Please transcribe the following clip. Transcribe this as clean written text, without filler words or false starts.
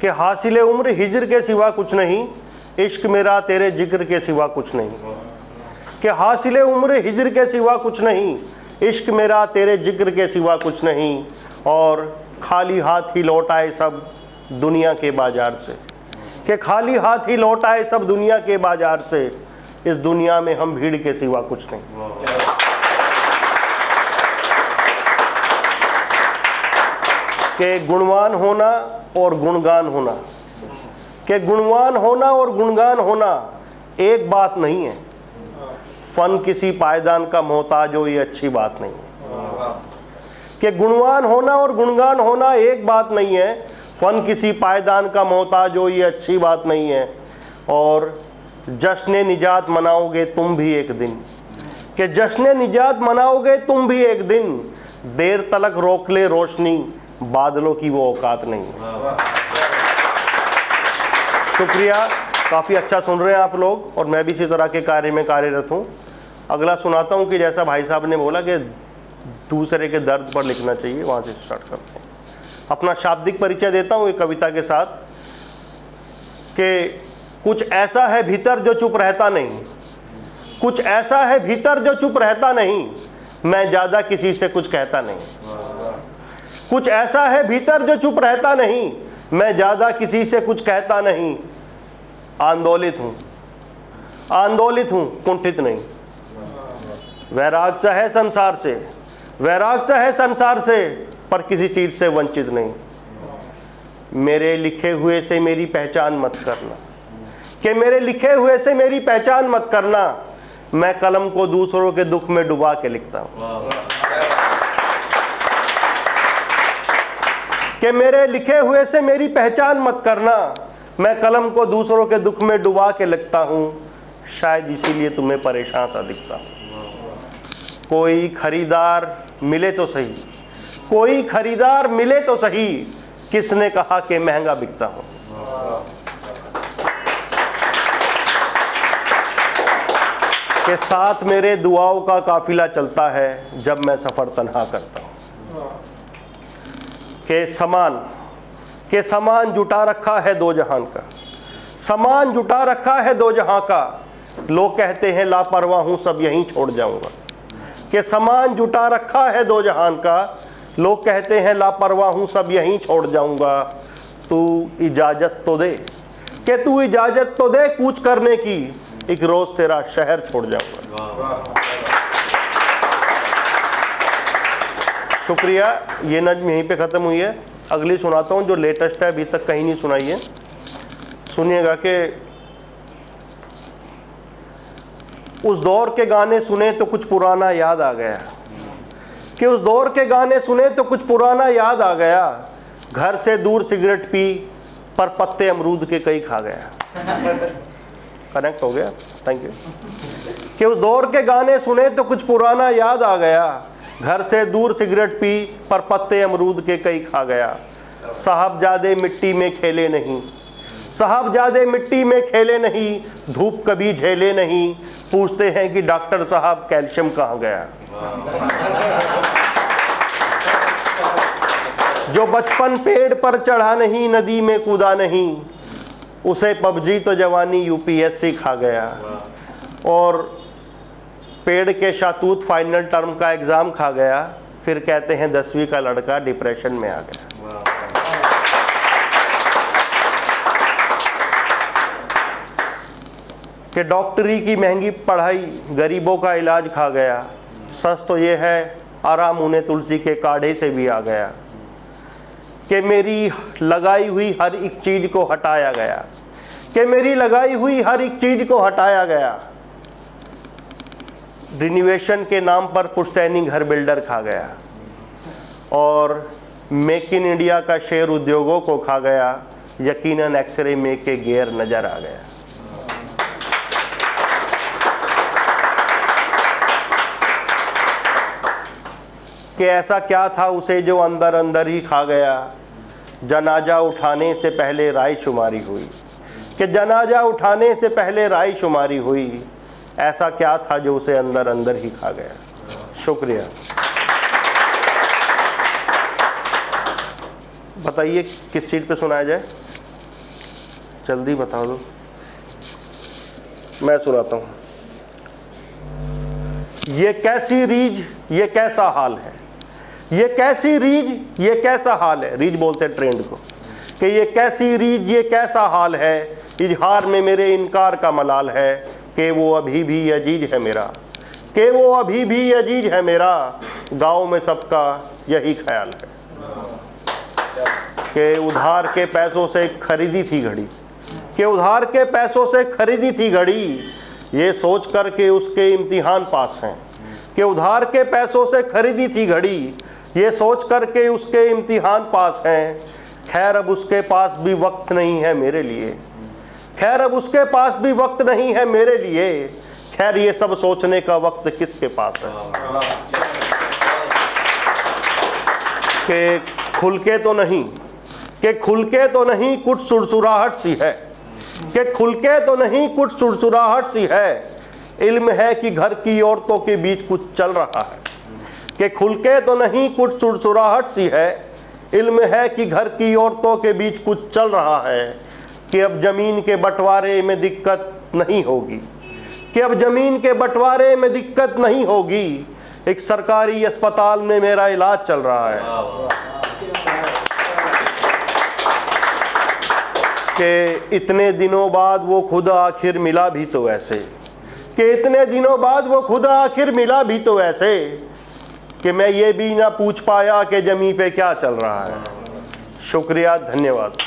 कि हासिल उम्र हिज्र के सिवा कुछ नहीं, इश्क मेरा तेरे जिक्र के सिवा कुछ नहीं। कि हासिल उम्र हिज्र के सिवा कुछ नहीं, इश्क मेरा तेरे जिक्र के सिवा कुछ नहीं। और खाली हाथ ही लौट आए सब दुनिया के बाजार से। कि खाली हाथ ही लौट आए सब दुनिया के बाजार से, इस दुनिया में हम भीड़ के सिवा कुछ नहीं। कि गुणवान होना और गुणगान होना, कि गुणवान होना और गुणगान होना एक बात नहीं है। फन किसी पायदान का मोहताज हो, ये अच्छी बात नहीं है। कि गुणवान होना और गुणगान होना एक बात नहीं है, फन किसी पायदान का मोहताज हो, ये अच्छी बात नहीं है। और जश्न निजात मनाओगे तुम भी एक दिन, कि जश्न निजात मनाओगे तुम भी एक दिन, देर तलक रोक ले रोशनी बादलों की वो औकात नहीं है। शुक्रिया, काफ़ी अच्छा सुन रहे हैं आप लोग, और मैं भी इसी तरह के कार्य में कार्यरत हूँ। अगला सुनाता हूँ कि जैसा भाई साहब ने बोला कि दूसरे के दर्द पर लिखना चाहिए, वहाँ से स्टार्ट करते हैं। अपना शाब्दिक परिचय देता हूँ एक कविता के साथ कि कुछ ऐसा है भीतर जो चुप रहता नहीं, कुछ ऐसा है भीतर जो चुप रहता नहीं, मैं ज़्यादा किसी से कुछ कहता नहीं। कुछ ऐसा है भीतर जो चुप रहता नहीं, मैं ज़्यादा किसी से कुछ कहता नहीं। आंदोलित हूँ, आंदोलित हूँ, कुंठित नहीं। वैराग सा है संसार से, वैराग सा है संसार से, पर किसी चीज़ से वंचित नहीं। मेरे लिखे हुए से मेरी पहचान मत करना, कि मेरे लिखे हुए से मेरी पहचान मत करना, मैं कलम को दूसरों के दुख में डुबा के लिखता हूँ। कि मेरे लिखे हुए से मेरी पहचान मत करना, मैं कलम को दूसरों के दुख में डुबा के लिखता हूँ, शायद इसीलिए तुम्हें परेशान सा दिखता हूँ। कोई खरीदार मिले तो सही, कोई खरीदार मिले तो सही, किसने कहा कि महंगा बिकता हूँ। के साथ मेरे दुआओं का काफिला चलता है जब मैं सफ़र तन्हा करता हूँ। के समान जुटा रखा है दो जहान का, समान जुटा रखा है दो जहां का, लोग कहते हैं लापरवाह हूँ सब यहीं छोड़ जाऊंगा। के समान जुटा रखा है दो जहान का, लोग कहते हैं लापरवाह हूँ सब यहीं छोड़ जाऊंगा। तू इजाज़त तो दे, कि तू इजाज़त तो दे कूच करने की, एक रोज़ तेरा शहर छोड़ जाऊंगा। शुक्रिया, ये नज़्म यहीं पे ख़त्म हुई है। अगली सुनाता हूँ जो लेटेस्ट है, अभी तक कहीं नहीं सुनाई है। सुनिएगा कि उस दौर के गाने सुने तो कुछ पुराना याद आ गया, कि उस दौर के गाने सुने तो कुछ पुराना याद आ गया, घर से दूर सिगरेट पी पर पत्ते अमरूद के कई खा गया। कनेक्ट हो गया, थैंक यू। कि उस दौर के गाने सुने तो कुछ पुराना याद आ गया, घर से दूर सिगरेट पी पर पत्ते अमरूद के कई खा गया। साहबजादे मिट्टी में खेले नहीं, साहबजादे मिट्टी में खेले नहीं, धूप कभी झेले नहीं, पूछते हैं कि डॉक्टर साहब कैल्शियम कहाँ गया। जो बचपन पेड़ पर चढ़ा नहीं, नदी में कूदा नहीं, उसे पबजी तो जवानी यूपीएससी खा गया। और पेड़ के शातूत फाइनल टर्म का एग्ज़ाम खा गया, फिर कहते हैं 10वीं का लड़का डिप्रेशन में आ गया। कि डॉक्टरी की महंगी पढ़ाई गरीबों का इलाज खा गया, सच तो ये है आराम उन्हें तुलसी के काढ़े से भी आ गया। कि मेरी लगाई हुई हर एक चीज़ को हटाया गया, कि मेरी लगाई हुई हर एक चीज़ को हटाया गया। रिनोवेशन के नाम पर पुश्तैनी घर बिल्डर खा गया, और मेक इन इंडिया का शेयर उद्योगों को खा गया, यकीनन एक्सरे में के गियर नज़र आ गया। कि ऐसा क्या था उसे जो अंदर अंदर ही खा गया, जनाजा उठाने से पहले राय शुमारी हुई, कि जनाजा उठाने से पहले राय शुमारी हुई, ऐसा क्या था जो उसे अंदर अंदर ही खा गया। शुक्रिया। बताइए किस चीज़ पे सुनाया जाए। जल्दी बता दो, मैं सुनाता हूँ। ये कैसी रीझ ये कैसा हाल है, ये कैसी रीझ ये कैसा हाल है, रीझ बोलते हैं ट्रेंड को, कि ये कैसी रीझ ये कैसा हाल है, इजहार में मेरे इनकार का मलाल है, कि वो अभी भी अजीज है मेरा, कि वो अभी भी अजीज है मेरा, गाँव में सबका यही ख्याल है। कि उधार के पैसों से खरीदी थी घड़ी, कि उधार के पैसों से खरीदी थी घड़ी, ये सोच कर के उसके इम्तिहान पास हैं, कि उधार के पैसों से खरीदी थी घड़ी, ये सोच कर के उसके इम्तिहान पास हैं। खैर अब उसके पास भी वक्त नहीं है मेरे लिए, खैर अब उसके पास भी वक्त नहीं है मेरे लिए, खैर ये सब सोचने का वक्त किसके पास है। कि खुल के तो नहीं, कि खुल के तो नहीं कुछ सुरसुराहट सी है, कि खुल के तो नहीं कुछ सुरसुराहट सी है, इल्म है कि घर की औरतों के बीच कुछ चल रहा है। कि खुल के तो नहीं कुछ सुरसुराहट सी है, इल्म है कि घर की औरतों के बीच कुछ चल रहा है, कि अब जमीन के बंटवारे में दिक्कत नहीं होगी, कि अब जमीन के बंटवारे में दिक्कत नहीं होगी, एक सरकारी अस्पताल में मेरा इलाज चल रहा है। कि इतने दिनों बाद वो खुदा आखिर मिला भी तो ऐसे, कि इतने दिनों बाद वो खुदा आखिर मिला भी तो ऐसे, कि मैं ये भी ना पूछ पाया कि जमी पे क्या चल रहा है। शुक्रिया, धन्यवाद।